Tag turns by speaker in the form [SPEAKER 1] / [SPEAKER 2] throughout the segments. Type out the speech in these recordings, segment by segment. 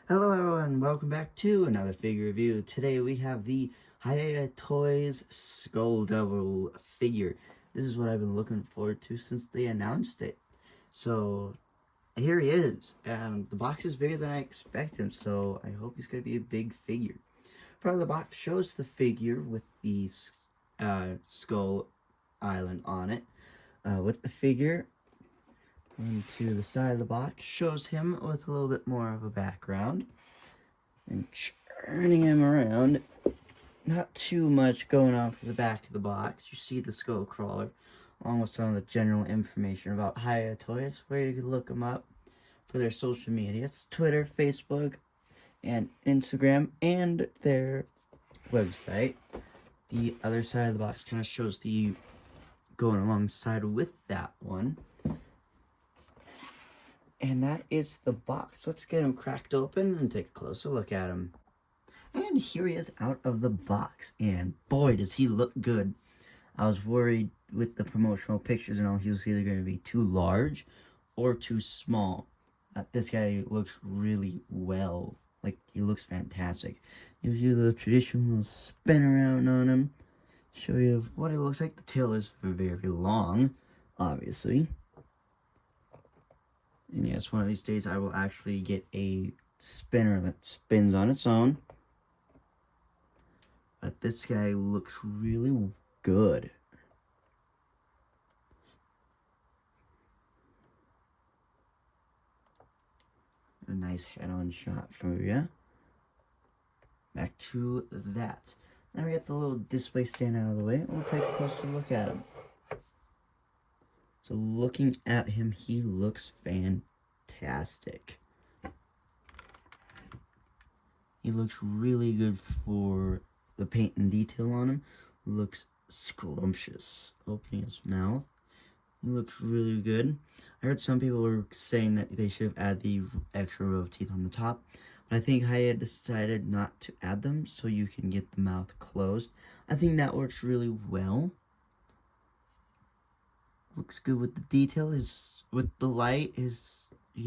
[SPEAKER 1] Hello everyone, welcome back to another figure review. Today we have the Hiya Toys Skull Devil figure. This is what I've been looking forward to since they announced it. So here he is, and the box is bigger than I expected, so I hope he's going to be a big figure. Front of the box shows the figure with the skull island on it. With the figure, and to the side of the box shows him with a little bit more of a background. And turning him around, not too much going on for the back of the box. You see the skull crawler, along with some of the general information about Hiya Toys, where you can look them up for their social media. It's Twitter, Facebook, and Instagram, and their website. The other side of the box kind of shows the going alongside with that one. And that is the box. Let's get him cracked open and take a closer look at him. And here he is out of the box, and boy does he look good. I was worried with the promotional pictures and all, he was either going to be too large or too small. This guy looks really well, like he looks fantastic. Gives you the traditional spin around on him, show you what it looks like. The tail is very long, obviously. And yes, one of these days I will actually get a spinner that spins on its own. But this guy looks really good. A nice head-on shot for you. Back to that. Now we get the little display stand out of the way, and we'll take a closer look at him. So looking at him, he looks fantastic. He looks really good for the paint and detail on him. Looks scrumptious. Opening his mouth. He looks really good. I heard some people were saying that they should have added the extra row of teeth on the top, but I think Hiya decided not to add them so you can get the mouth closed. I think that works really well. Looks good with the detail. With the light, you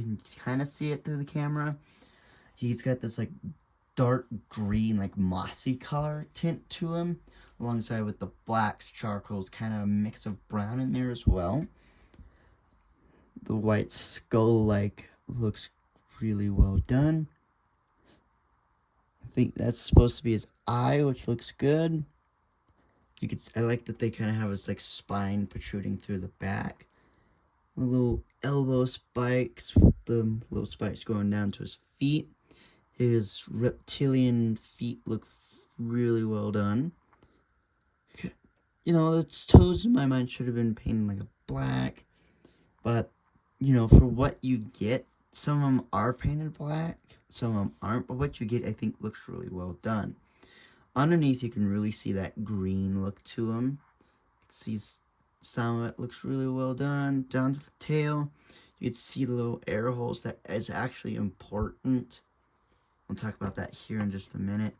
[SPEAKER 1] can kind of see it through the camera. He's got this like dark green, like mossy color tint to him, alongside with the blacks, charcoals, kind of a mix of brown in there as well. The white skull looks really well done. I think that's supposed to be his eye, which looks good. I like that they kind of have his like spine protruding through the back. The little elbow spikes with the little spikes going down to his feet. His reptilian feet look really well done. You know, the toes in my mind should have been painted like a black, but you know, for what you get, some of them are painted black, some of them aren't, but what you get, I think, looks really well done. Underneath, you can really see that green look to them. See some of it looks really well done. Down to the tail, you can see the little air holes. That is actually important. We'll talk about that here in just a minute.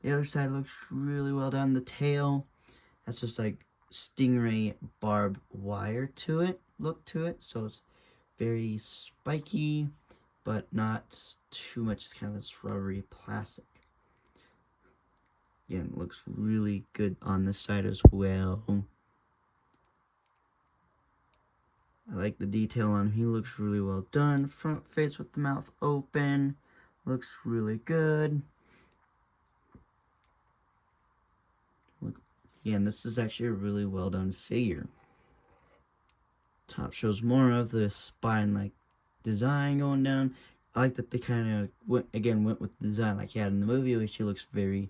[SPEAKER 1] The other side looks really well done. The tail has just like stingray barbed wire to it, look to it. So it's very spiky, but not too much. It's kind of this rubbery plastic. Again, it looks really good on this side as well. I like the detail on him. He looks really well done. Front face with the mouth open. Looks really good. Look, again, this is actually a really well done figure. Top shows more of the spine like design going down. I like that they kind of went with the design like he had in the movie, which he looks very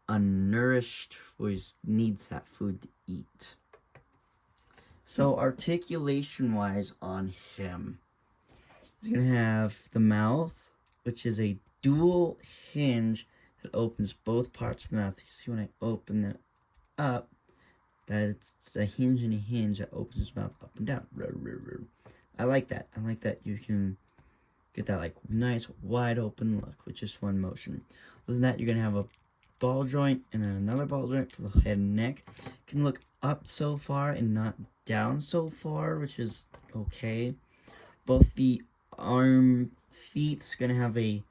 [SPEAKER 1] unnourished, or he needs that food to eat. So articulation wise on him, he's gonna have the mouth, which is a dual hinge that opens both parts of the mouth. You see when I open it up, that it's a hinge and a hinge that opens his mouth up and down. I like that. I like that you can get that like nice wide open look with just one motion. Other than that, you're gonna have a ball joint and then another ball joint for the head and neck. Can look up so far and not down so far, which is okay. Both the arm feet's gonna have a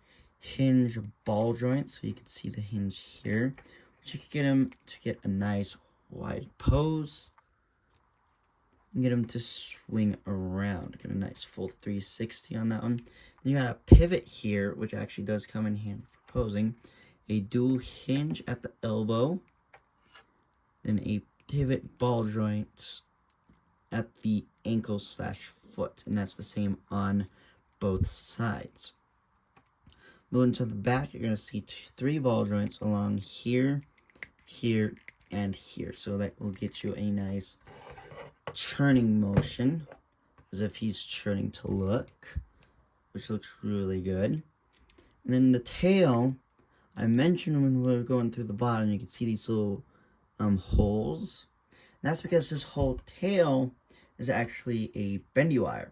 [SPEAKER 1] hinge ball joint, so you can see the hinge here, which you can get him to get a nice wide pose and get him to swing around. Get a nice full 360 on that one. Then you got a pivot here, which actually does come in handy for posing. A dual hinge at the elbow, then a pivot ball joint at the ankle slash foot, and that's the same on both sides. Moving to the back, you're going to see 3 ball joints along here, here, and here. So that will get you a nice churning motion, as if he's churning to look, which looks really good. And then the tail, I mentioned when we were going through the bottom, you can see these little holes. And that's because this whole tail is actually a bendy wire,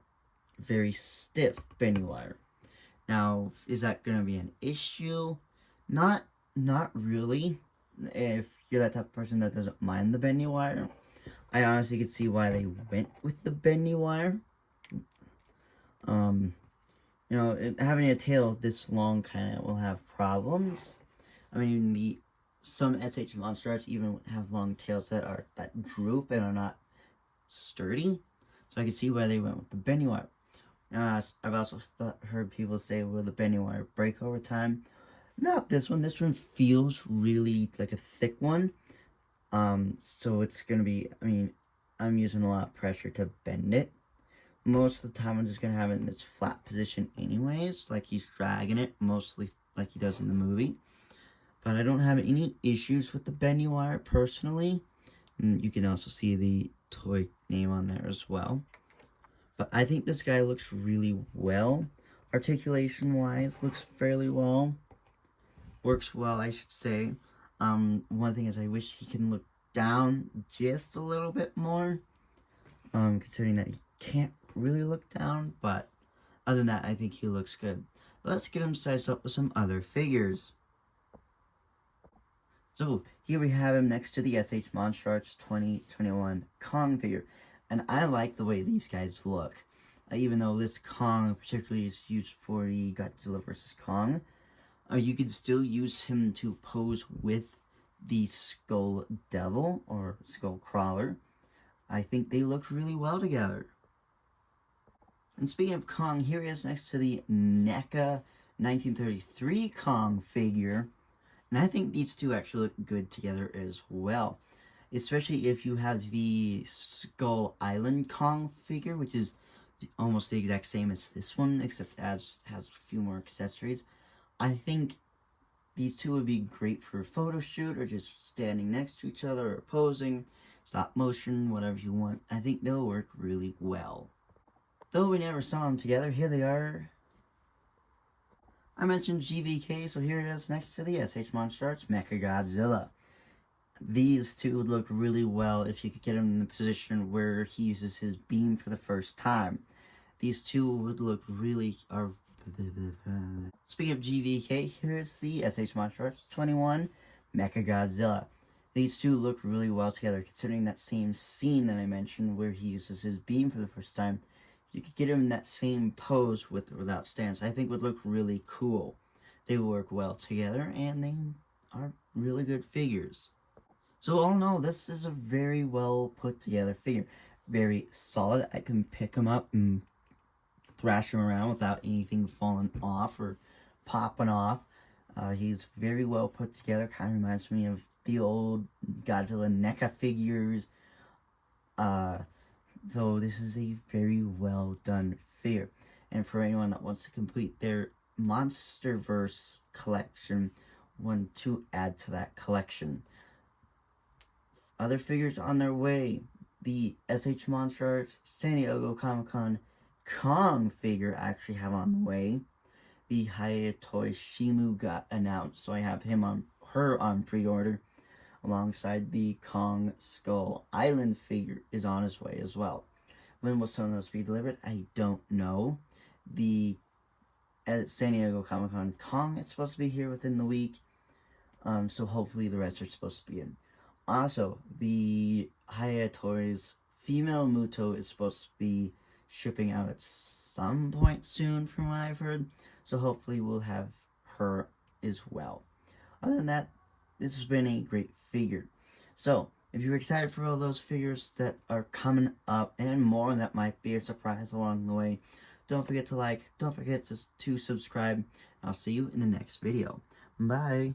[SPEAKER 1] very stiff bendy wire. Now, is that going to be an issue? Not really. If you're that type of person that doesn't mind the bendy wire, I honestly could see why they went with the bendy wire. You know, having a tail this long kind of will have problems. I mean, some SH monster arts even have long tails that droop and are not sturdy. So I can see why they went with the bendy wire. I've also heard people say, will the bendy wire break over time? Not this one. This one feels really like a thick one. So it's going to be, I mean, I'm using a lot of pressure to bend it. Most of the time I'm just going to have it in this flat position anyways, like he's dragging it, mostly like he does in the movie. But I don't have any issues with the bendy wire personally. And you can also see the toy name on there as well. But I think this guy looks really well. Articulation-wise, looks fairly well. Works well, I should say. One thing is I wish he can look down just a little bit more. Considering that he can't really look down. But other than that, I think he looks good. Let's get him sized up with some other figures. So, here we have him next to the SH Monster Arts 2021 Kong figure. And I like the way these guys look. Even though this Kong particularly is used for the Godzilla vs. Kong, you can still use him to pose with the Skull Devil or Skull Crawler. I think they look really well together. And speaking of Kong, here he is next to the NECA 1933 Kong figure. And I think these two actually look good together as well. Especially if you have the Skull Island Kong figure, which is almost the exact same as this one, except it has a few more accessories. I think these two would be great for a photo shoot, or just standing next to each other, or posing, stop motion, whatever you want. I think they'll work really well. Though we never saw them together, here they are. I mentioned GVK, so here it is next to the SH Monster Arts Mechagodzilla. These two would look really well if you could get him in the position where he uses his beam for the first time. These two would look really... Speaking of GVK, here's the SH Monster Arts 21 Mechagodzilla. These two look really well together, considering that same scene that I mentioned where he uses his beam for the first time. You could get him in that same pose with or without stance. I think would look really cool. They work well together, and they are really good figures. So all in all, this is a very well put together figure. Very solid. I can pick him up and thrash him around without anything falling off or popping off. He's very well put together. Kind of reminds me of the old Godzilla NECA figures. So this is a very well done figure. And for anyone that wants to complete their Monsterverse collection, want to add to that collection. Other figures on their way. The SH Monster Arts San Diego Comic-Con Kong figure actually have on the way. The Hiya Toys Shimu got announced, so I have her on pre-order. Alongside the Kong Skull Island figure is on his way as well. When will some of those be delivered? I don't know. The San Diego Comic-Con Kong is supposed to be here within the week. So hopefully the rest are supposed to be in. Also, the Hiya Toys female Muto is supposed to be shipping out at some point soon from what I've heard. So hopefully we'll have her as well. Other than that, this has been a great figure. So, if you're excited for all those figures that are coming up and more that might be a surprise along the way, don't forget to like, don't forget to subscribe. I'll see you in the next video. Bye.